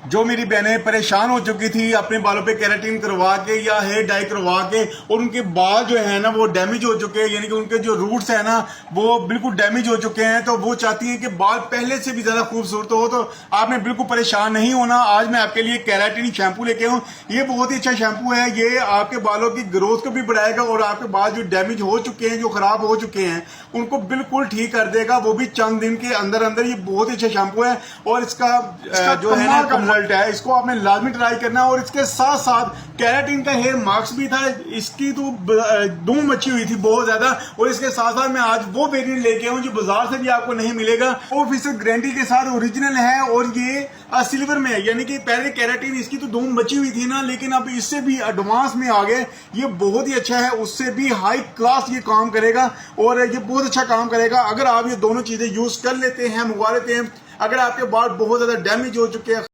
जो मेरी बहनें परेशान हो चुकी थी अपने बालों पे केराटिन करवा के या हेयर डाई करवा के, और उनके बाल जो है ना वो डैमेज हो चुके हैं, यानी कि उनके जो रूट्स है ना वो बिल्कुल डैमेज हो चुके हैं, तो वो चाहती हैं कि बाल पहले से भी ज्यादा खूबसूरत हो। तो आपने बिल्कुल परेशान नहीं होना। आज मैं आपके लिए केराटिन शैम्पू लेके हूँ। ये बहुत ही अच्छा शैम्पू है। ये आपके बालों की ग्रोथ को भी बढ़ाएगा और आपके बाल जो डैमेज हो चुके हैं, जो खराब हो चुके हैं, उनको बिल्कुल ठीक कर देगा, वो भी चंद दिन के अंदर अंदर। ये बहुत ही अच्छा शैम्पू है और इसका जो है ना रिजल्ट है, इसको आपने लाजमी ट्राई करना है। और इसके साथ साथ केराटिन का हेयर मास्क भी था, इसकी तो धूम मची हुई थी बहुत ज्यादा। और इसके साथ साथ मैं आज वो वेरिएंट लेके आऊँ जो बाजार से भी आपको नहीं मिलेगा, वो फीसद गारंटी के साथ ओरिजिनल है और ये सिल्वर में है। यानी कि पहले केराटिन इसकी तो धूम मची हुई थी ना, लेकिन अब इससे भी एडवांस में आ गए। ये बहुत ही अच्छा है, उससे भी हाई क्लास ये काम करेगा और ये बहुत अच्छा काम करेगा अगर आप ये दोनों चीजें यूज कर लेते हैं, मंगवा लेते हैं। अगर आपके बाल बहुत ज्यादा डैमेज हो चुके हैं,